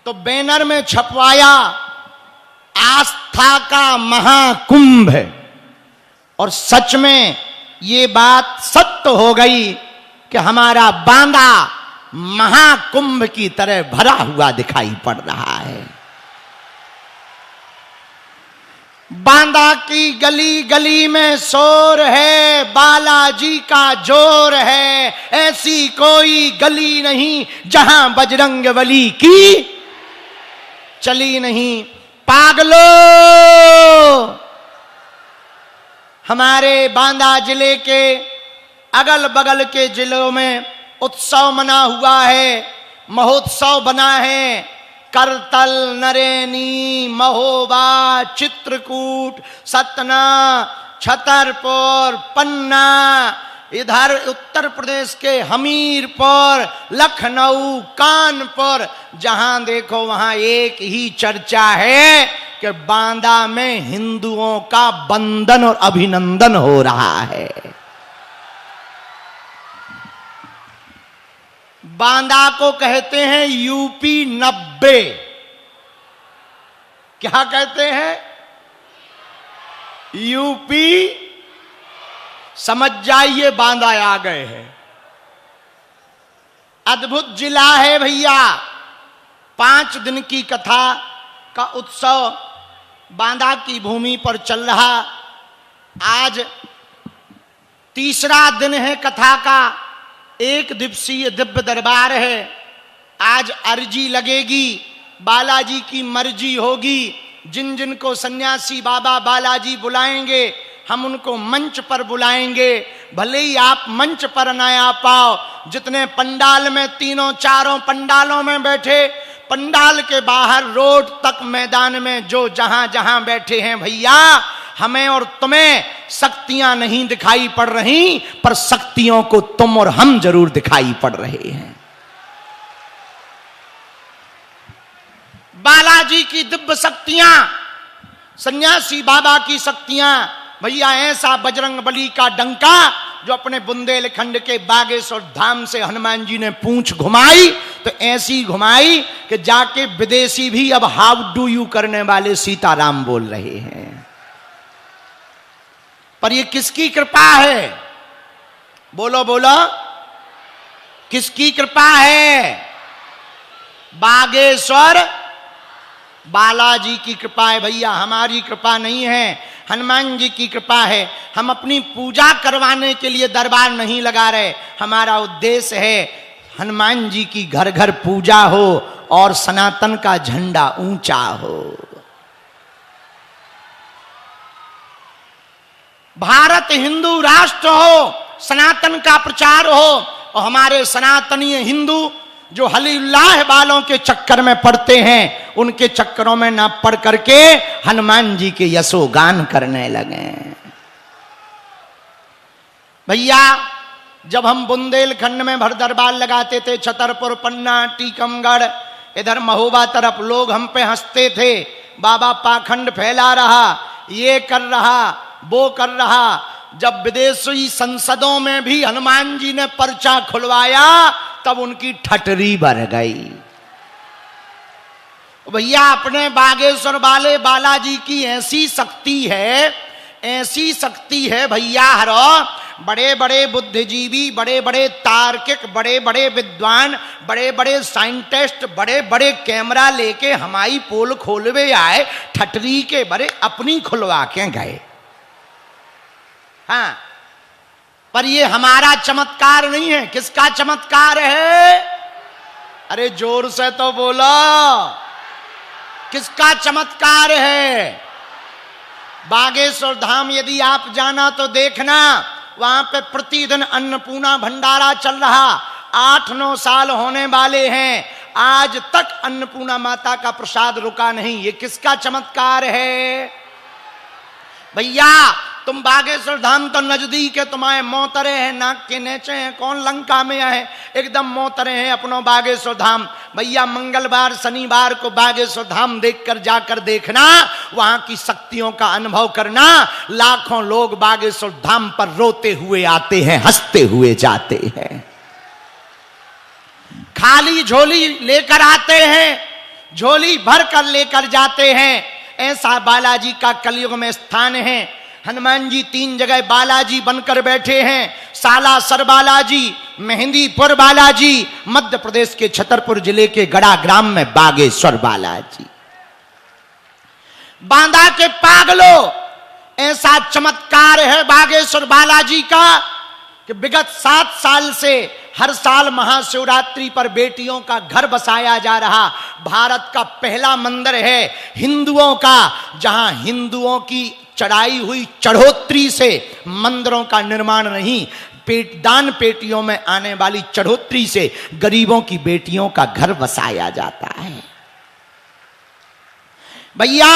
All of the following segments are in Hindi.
तो बैनर में छपवाया आस्था का महाकुंभ है। और सच में ये बात सत्य हो गई कि हमारा बांदा महाकुंभ की तरह भरा हुआ दिखाई पड़ रहा है। बांदा की गली गली में शोर है, बालाजी का जोर है। ऐसी कोई गली नहीं जहां बजरंगबली की चली नहीं। पागलो, हमारे बांदा जिले के अगल बगल के जिलों में उत्सव मना हुआ है, महोत्सव बना है। करतल, नरेनी, महोबा, चित्रकूट, सतना, छतरपुर, पन्ना, इधर उत्तर प्रदेश के हमीरपुर, लखनऊ, कानपुर, जहां देखो वहां एक ही चर्चा है कि बांदा में हिंदुओं का बंधन और अभिनंदन हो रहा है। बांदा को कहते हैं यूपी 90। क्या कहते हैं? यूपी। समझ जाइए बांदा आ गए हैं। अद्भुत जिला है भैया। 5 दिन की कथा का उत्सव बांदा की भूमि पर चल रहा। आज तीसरा दिन है कथा का। 1 दिवसीय दिव्य दरबार है। आज अर्जी लगेगी, बालाजी की मर्जी होगी। जिन जिन को सन्यासी बाबा बालाजी बुलाएंगे हम उनको मंच पर बुलाएंगे। भले ही आप मंच पर न आ पाओ, जितने पंडाल में, 3-4 पंडालों में बैठे, पंडाल के बाहर रोड तक मैदान में जो जहां जहां बैठे हैं भैया, हमें और तुम्हें शक्तियां नहीं दिखाई पड़ रही, पर शक्तियों को तुम और हम जरूर दिखाई पड़ रहे हैं। बालाजी की दिव्य शक्तियां, सन्यासी बाबा की शक्तियां भैया, ऐसा बजरंगबली का डंका जो अपने बुंदेलखंड के बागेश्वर धाम से हनुमान जी ने पूंछ घुमाई, तो ऐसी घुमाई कि जाके विदेशी भी अब हाउ डू यू करने वाले सीताराम बोल रहे हैं। पर ये किसकी कृपा है? बोलो बोलो, किसकी कृपा है? बागेश्वर बालाजी की कृपा है भैया, हमारी कृपा नहीं है, हनुमान जी की कृपा है। हम अपनी पूजा करवाने के लिए दरबार नहीं लगा रहे। हमारा उद्देश्य है हनुमान जी की घर घर पूजा हो और सनातन का झंडा ऊंचा हो। भारत हिंदू राष्ट्र हो, सनातन का प्रचार हो, और हमारे सनातनीय हिंदू जो हलीउल्लाह वालों के चक्कर में पड़ते हैं, उनके चक्करों में ना पड़ करके हनुमान जी के यशोगान करने लगे। भैया, जब हम बुंदेलखंड में भर दरबार लगाते थे, छतरपुर, पन्ना, टीकमगढ़, इधर महोबा तरफ, लोग हम पे हंसते थे, बाबा पाखंड फैला रहा, ये कर रहा, वो कर रहा। जब विदेशी संसदों में भी हनुमान जी ने पर्चा खुलवाया, तब उनकी ठटरी बढ़ गई। भैया, अपने बागेश्वर वाले बालाजी की ऐसी शक्ति है, ऐसी शक्ति है भैया। हरो बड़े बड़े बुद्धिजीवी, बड़े बड़े तार्किक, बड़े बड़े विद्वान, बड़े बड़े साइंटिस्ट, बड़े बड़े कैमरा लेके हमारी पोल खोलवे आए, ठटरी के बड़े अपनी खुलवा के गए। हाँ, पर ये हमारा चमत्कार नहीं है। किसका चमत्कार है? अरे जोर से तो बोलो, किसका चमत्कार है? बागेश्वर धाम यदि आप जाना तो देखना, वहां पे प्रतिदिन अन्नपूर्णा भंडारा चल रहा। 8-9 साल होने वाले हैं, आज तक अन्नपूर्णा माता का प्रसाद रुका नहीं। ये किसका चमत्कार है भैया? तुम बागेश्वर धाम तो नजदीक है, तुम्हारे मोतरे हैं, नाक के नीचे हैं, कौन लंका में है, एकदम मोतरे हैं अपनो बागेश्वर धाम। भैया, मंगलवार शनिवार को बागेश्वर धाम देखकर जाकर देखना, वहां की शक्तियों का अनुभव करना। लाखों लोग बागेश्वर धाम पर रोते हुए आते हैं, हंसते हुए जाते हैं, खाली झोली लेकर आते हैं। झोली भर कर लेकर जाते हैं। ऐसा बालाजी का कलयुग में स्थान है। हनुमान जी 3 जगह बालाजी बनकर बैठे हैं। सालासर बालाजी, मेहंदीपुर बालाजी, मध्य प्रदेश के छतरपुर जिले के गड़ा ग्राम में बागेश्वर बालाजी। बांदा के पागलों, ऐसा चमत्कार है बागेश्वर बालाजी का कि विगत 7 साल से हर साल महाशिवरात्रि पर बेटियों का घर बसाया जा रहा भारत का पहला मंदिर है हिंदुओं का, जहां हिंदुओं की चढ़ाई हुई चढ़ोत्री से मंदिरों का निर्माण नहीं, दान पेटियों में आने वाली चढ़ोत्री से गरीबों की बेटियों का घर बसाया जाता है। भैया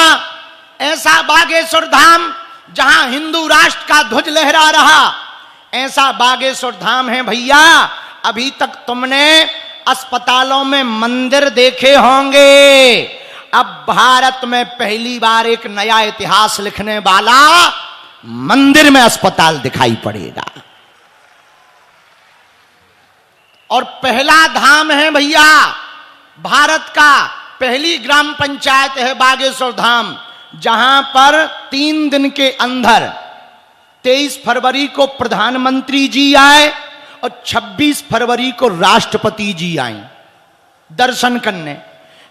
ऐसा बागेश्वर धाम जहां हिंदू राष्ट्र का ध्वज लहरा रहा, ऐसा बागेश्वर धाम है भैया। अभी तक तुमने अस्पतालों में मंदिर देखे होंगे, अब भारत में पहली बार एक नया इतिहास लिखने वाला मंदिर में अस्पताल दिखाई पड़ेगा। और पहला धाम है भैया भारत का, पहली ग्राम पंचायत है बागेश्वर धाम, जहां पर 3 दिन के अंदर 23 फरवरी को प्रधानमंत्री जी आए और 26 फरवरी को राष्ट्रपति जी आए दर्शन करने।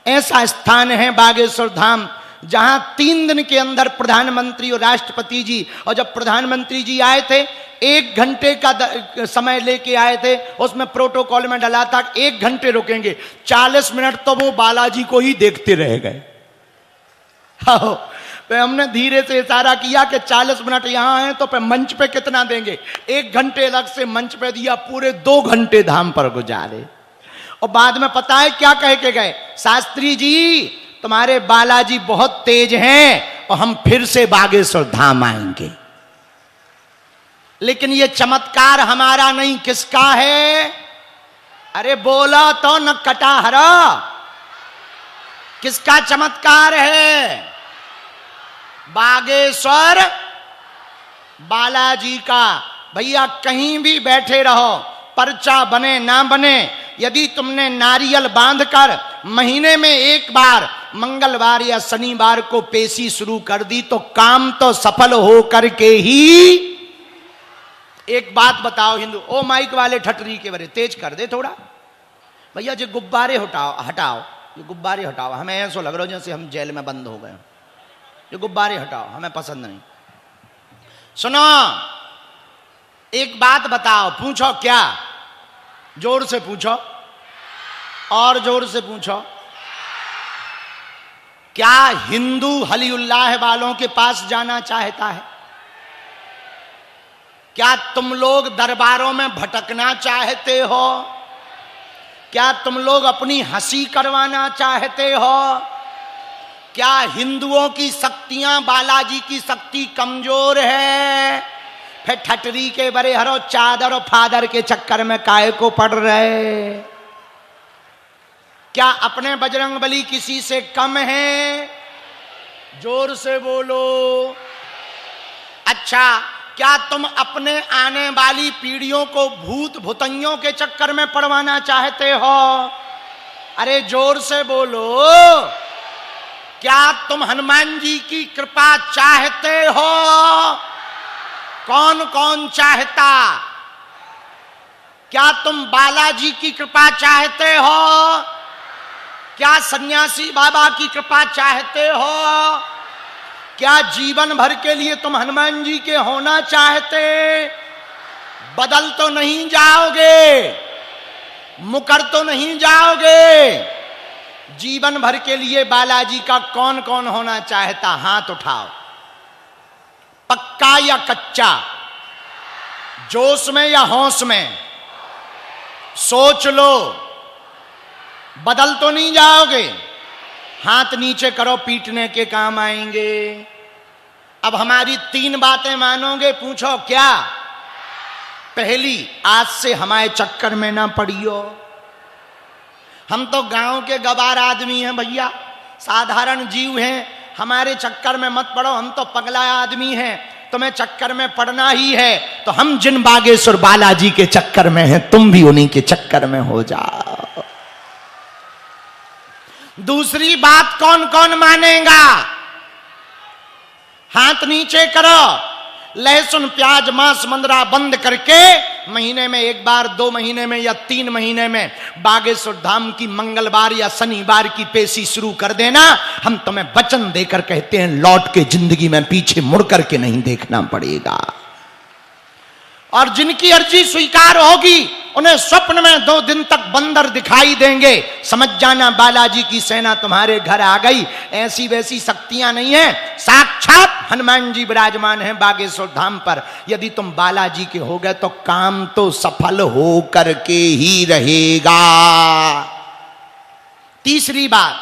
ऐसा स्थान है बागेश्वर धाम जहां 3 दिन के अंदर प्रधानमंत्री और राष्ट्रपति जी, और जब प्रधानमंत्री जी आए थे 1 घंटे का समय लेके आए थे, उसमें प्रोटोकॉल में डला था 1 घंटे रुकेंगे, 40 मिनट तो वो बालाजी को ही देखते रह गए। तो हमने धीरे से इशारा किया कि 40 मिनट यहां हैं तो पे मंच पे कितना देंगे, 1 घंटे अलग से मंच पे दिया, पूरे 2 घंटे धाम पर गुजारे। और बाद में पता है क्या कह के गए, शास्त्री जी तुम्हारे बालाजी बहुत तेज हैं और हम फिर से बागेश्वर धाम आएंगे। लेकिन ये चमत्कार हमारा नहीं, किसका है? अरे बोला तो न कटा हरा, किसका चमत्कार है? बागेश्वर बालाजी का। भैया कहीं भी बैठे रहो, पर्चा बने ना बने, यदि तुमने नारियल बांधकर महीने में 1 बार मंगलवार या शनिवार को पेशी शुरू कर दी तो काम तो सफल हो करके ही। एक बात बताओ हिंदू, ओ माइक वाले ठटरी के बारे तेज कर दे थोड़ा भैया, जो गुब्बारे हटाओ, ये गुब्बारे हटाओ, हमें ऐसा लग रहा है जैसे हम जेल में बंद हो गए। ये गुब्बारे हटाओ, हमें पसंद नहीं। सुनो एक बात बताओ, पूछो क्या? जोर से पूछो, और जोर से पूछो। क्या हिंदू हलीउल्लाह वालों के पास जाना चाहता है? क्या तुम लोग दरबारों में भटकना चाहते हो? क्या तुम लोग अपनी हंसी करवाना चाहते हो? क्या हिंदुओं की शक्तियां, बालाजी की शक्ति कमजोर है? फिर ठटरी के बड़े हरो चादर और फादर के चक्कर में काहे को पड़ रहे? क्या अपने बजरंगबली किसी से कम है? जोर से बोलो। अच्छा, क्या तुम अपने आने वाली पीढ़ियों को भूत भुतैयों के चक्कर में पड़वाना चाहते हो? अरे जोर से बोलो। क्या तुम हनुमान जी की कृपा चाहते हो? कौन कौन चाहता? क्या तुम बालाजी की कृपा चाहते हो? क्या सन्यासी बाबा की कृपा चाहते हो? क्या जीवन भर के लिए तुम हनुमान जी के होना चाहते? बदल तो नहीं जाओगे, मुकर तो नहीं जाओगे? जीवन भर के लिए बालाजी का कौन कौन होना चाहता? हाथ उठाओ। पक्का या कच्चा? जोश में या होश में? सोच लो, बदल तो नहीं जाओगे? हाथ नीचे करो, पीटने के काम आएंगे। अब हमारी 3 बातें मानोगे? पूछो क्या? पहली, आज से हमारे चक्कर में ना पड़ियो। हम तो गांव के गवार आदमी हैं भैया, साधारण जीव हैं, हमारे चक्कर में मत पड़ो। हम तो पगला आदमी हैं, तुम्हें चक्कर में पड़ना ही है तो हम जिन बागेश्वर बालाजी के चक्कर में हैं, तुम भी उन्हीं के चक्कर में हो जाओ। दूसरी बात कौन कौन मानेगा? हाथ नीचे करो। लहसुन प्याज मांस मंदरा बंद करके महीने में एक बार, 2 महीने में या 3 महीने में बागेश्वर धाम की मंगलवार या शनिवार की पेशी शुरू कर देना। हम तुम्हें वचन देकर कहते हैं, लौट के जिंदगी में पीछे मुड़ करके नहीं देखना पड़ेगा। और जिनकी अर्जी स्वीकार होगी उन्हें स्वप्न में 2 दिन तक बंदर दिखाई देंगे। समझ जाना बालाजी की सेना तुम्हारे घर आ गई। ऐसी वैसी शक्तियां नहीं है, साक्षात हनुमान जी विराजमान हैं बागेश्वर धाम पर। यदि तुम बालाजी के हो गए तो काम तो सफल हो करके ही रहेगा। तीसरी बात,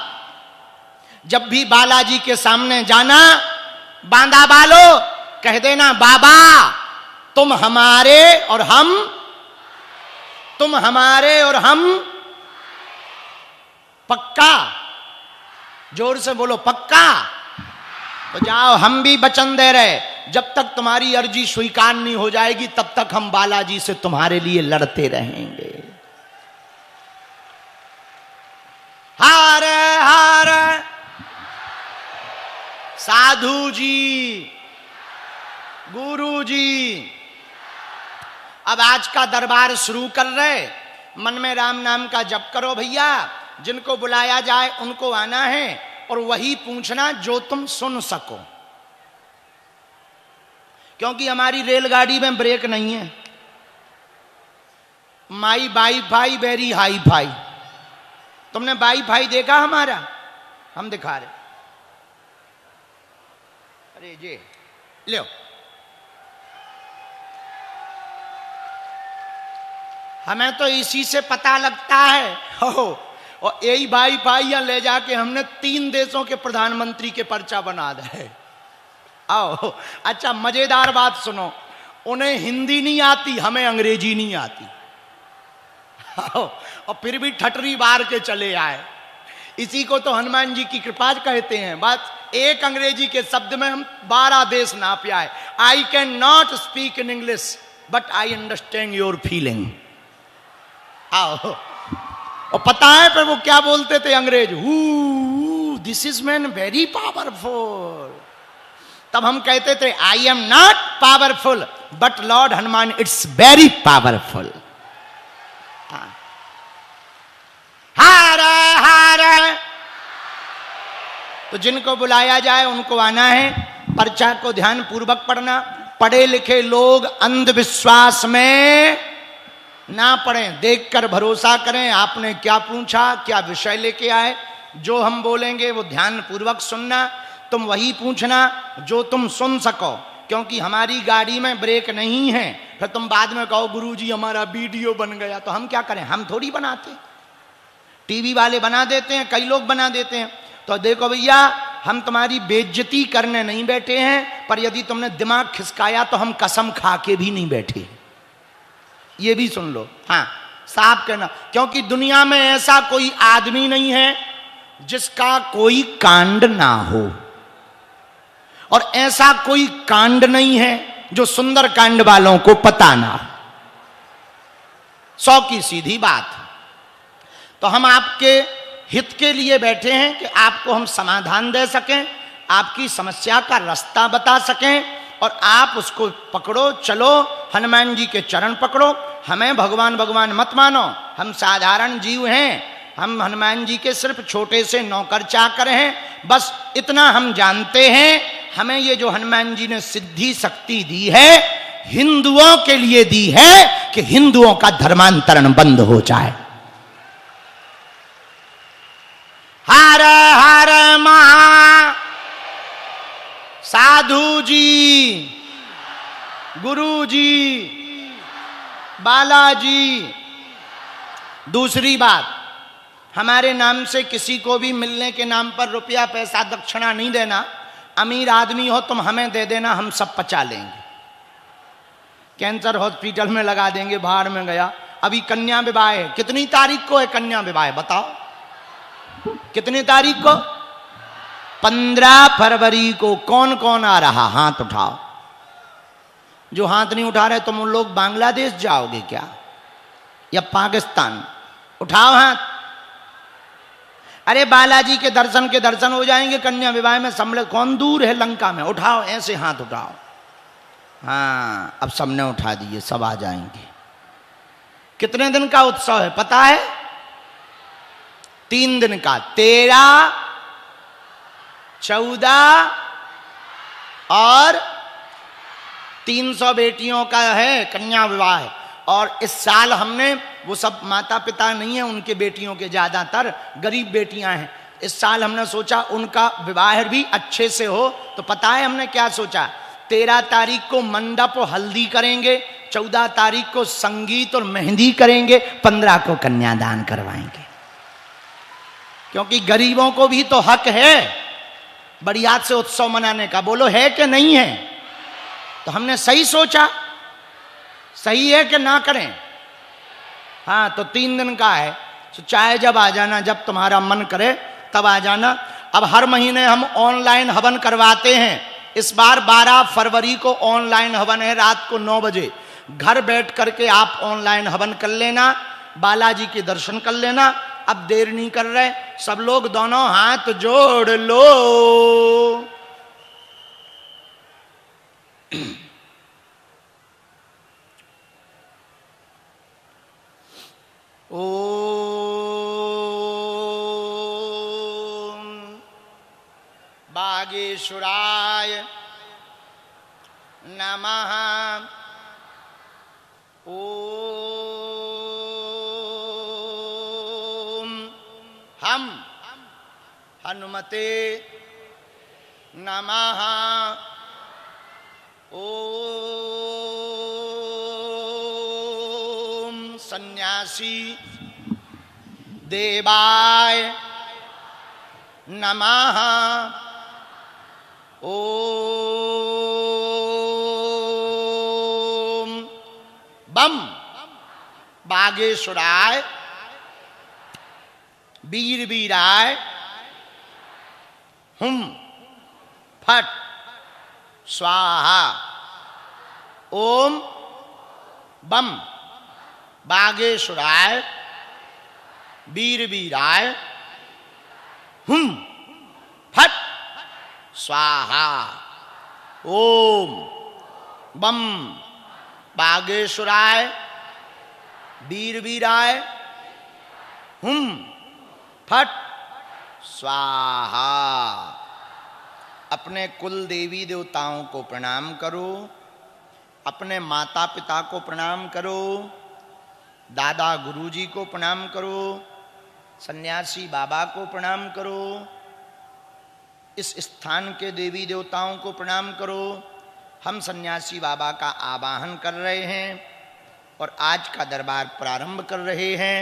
जब भी बालाजी के सामने जाना, बांदा बालो कह देना, बाबा तुम हमारे और हम, तुम हमारे और हम पक्का। जोर से बोलो पक्का। तो जाओ, हम भी वचन दे रहे, जब तक तुम्हारी अर्जी स्वीकार नहीं हो जाएगी तब तक हम बालाजी से तुम्हारे लिए लड़ते रहेंगे। हार हार साधु जी, गुरु जी, अब आज का दरबार शुरू कर रहे। मन में राम नाम का जप करो भैया। जिनको बुलाया जाए उनको आना है और वही पूछना जो तुम सुन सको, क्योंकि हमारी रेलगाड़ी में ब्रेक नहीं है। My wifi very hifi. तुमने बाई फाई देखा हमारा? हम दिखा रहे। अरे जी लो, हमें तो इसी से पता लगता है। हो, और यही भाई भाइयां ले जाके हमने 3 देशों के प्रधानमंत्री के पर्चा बना दे। आओ, अच्छा मजेदार बात सुनो, उन्हें हिंदी नहीं आती, हमें अंग्रेजी नहीं आती। आओ, और फिर भी ठटरी बार के चले आए। इसी को तो हनुमान जी की कृपा कहते हैं। बस एक अंग्रेजी के शब्द में हम 12 देश नाप आए। I can not speak in English but I understand your feeling. आओ, और पता है पर वो क्या बोलते थे अंग्रेज? This is man very powerful. तब हम कहते थे, I am not powerful but Lord Hanuman it's very powerful. हार हार। तो जिनको बुलाया जाए उनको आना है। पर्चा को ध्यान पूर्वक पढ़ना। पढ़े लिखे लोग अंधविश्वास में ना पढ़ें, देखकर भरोसा करें। आपने क्या पूछा, क्या विषय लेके आए, जो हम बोलेंगे वो ध्यान पूर्वक सुनना। तुम वही पूछना जो तुम सुन सको, क्योंकि हमारी गाड़ी में ब्रेक नहीं है। फिर तुम बाद में कहो गुरुजी हमारा वीडियो बन गया, तो हम क्या करें? हम थोड़ी बनाते, टीवी वाले बना देते हैं, कई लोग बना देते हैं। तो देखो भैया, हम तुम्हारी बेइज्जती करने नहीं बैठे हैं, पर यदि तुमने दिमाग खिसकाया तो हम कसम खा के भी नहीं बैठे। ये भी सुन लो। हाँ, साफ कहना, क्योंकि दुनिया में ऐसा कोई आदमी नहीं है जिसका कोई कांड ना हो, और ऐसा कोई कांड नहीं है जो सुंदर कांड वालों को पता ना हो। 100 की सीधी बात। तो हम आपके हित के लिए बैठे हैं कि आपको हम समाधान दे सकें, आपकी समस्या का रास्ता बता सकें, और आप उसको पकड़ो, चलो, हनुमान जी के चरण पकड़ो। हमें भगवान भगवान मत मानो, हम साधारण जीव हैं। हम हनुमान जी के सिर्फ छोटे से नौकर चाकर हैं। बस इतना हम जानते हैं, हमें ये जो हनुमान जी ने सिद्धि शक्ति दी है, हिंदुओं के लिए दी है कि हिंदुओं का धर्मांतरण बंद हो जाए। हर हर महा साधु जी, गुरु जी, बालाजी। दूसरी बात, हमारे नाम से किसी को भी मिलने के नाम पर रुपया पैसा दक्षिणा नहीं देना। अमीर आदमी हो तुम हमें दे देना, हम सब पचा लेंगे। कैंसर हॉस्पिटल में लगा देंगे, बाहर में गया। अभी कन्या विवाह है, कितनी तारीख को है कन्या विवाह बताओ? कितनी तारीख को? 15 फरवरी को। कौन कौन आ रहा? हाथ उठाओ। जो हाथ नहीं उठा रहे तुम लोग बांग्लादेश जाओगे क्या या पाकिस्तान? उठाओ हाथ। अरे बालाजी के दर्शन हो जाएंगे, कन्या विवाह में सम्मिलित कौन दूर है लंका में। उठाओ ऐसे हाथ उठाओ। हाँ अब सबने उठा दिए, सब आ जाएंगे। कितने दिन का उत्सव है पता है? 3 दिन का, 13, 14 और 300 बेटियों का है कन्या विवाह है। और इस साल हमने, वो सब माता पिता नहीं है उनके बेटियों के, ज्यादातर गरीब बेटियां हैं, इस साल हमने सोचा उनका विवाह भी अच्छे से हो। तो पता है हमने क्या सोचा? 13 तारीख को मंडप और हल्दी करेंगे, 14 तारीख को संगीत और मेहंदी करेंगे, 15 को कन्यादान करवाएंगे। क्योंकि गरीबों को भी तो हक है बढ़िया से उत्सव मनाने का। बोलो है कि नहीं है? तो हमने सही सोचा, सही है कि ना करें? हाँ तो 3 दिन का है, तो चाहे जब आ जाना, जब तुम्हारा मन करे तब आ जाना। अब हर महीने हम ऑनलाइन हवन करवाते हैं। इस बार 12 फरवरी को ऑनलाइन हवन है, रात को 9 बजे। घर बैठ करके आप ऑनलाइन हवन कर लेना, बालाजी के दर्शन कर लेना। अब देर नहीं कर रहे, सब लोग दोनों हाथ जोड़ लो। ओम बागेश्वराय नमः। ओम हम हनुमते नमः। ओम सन्यासी देवाय नमः। ओम बम बागेश्वराय वीर वीराय हुम फट स्वाहा। ओम बम बागेश्वराय वीर वीराय हुम फट स्वाहा। ओम बम बागेश्वराय वीर वीराय हुम फट स्वाहा। अपने कुल देवी देवताओं को प्रणाम करो, अपने माता पिता को प्रणाम करो, दादा गुरुजी को प्रणाम करो, सन्यासी बाबा को प्रणाम करो, इस स्थान के देवी देवताओं को प्रणाम करो। हम सन्यासी बाबा का आवाहन कर रहे हैं और आज का दरबार प्रारंभ कर रहे हैं।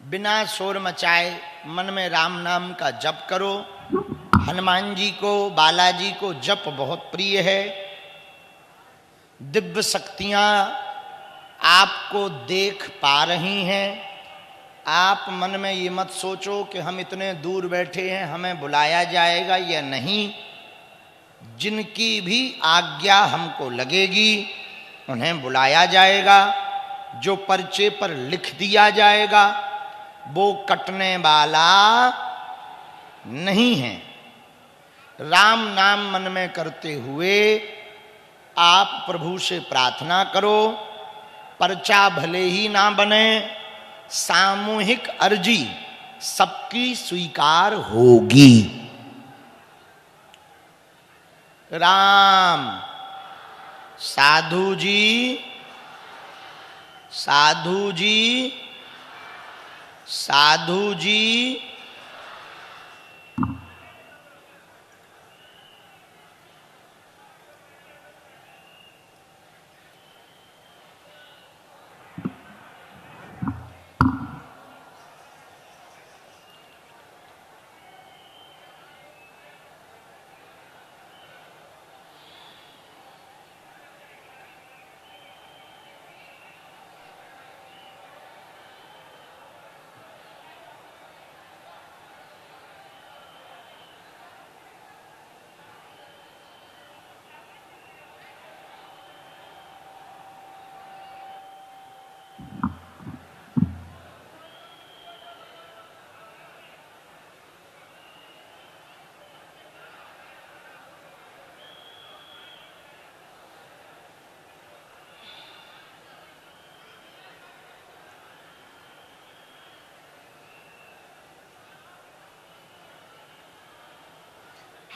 बिना शोर मचाए मन में राम नाम का जप करो। हनुमान जी को, बालाजी को जप बहुत प्रिय है। दिव्य शक्तियां आपको देख पा रही हैं। आप मन में ये मत सोचो कि हम इतने दूर बैठे हैं, हमें बुलाया जाएगा या नहीं। जिनकी भी आज्ञा हमको लगेगी उन्हें बुलाया जाएगा। जो पर्चे पर लिख दिया जाएगा वो कटने वाला नहीं है। राम नाम मन में करते हुए आप प्रभु से प्रार्थना करो। पर्चा भले ही ना बने, सामूहिक अर्जी सबकी स्वीकार होगी। राम साधु जी, साधु जी, साधु जी।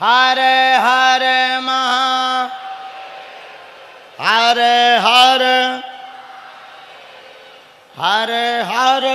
हर हर महा हर हर हर हर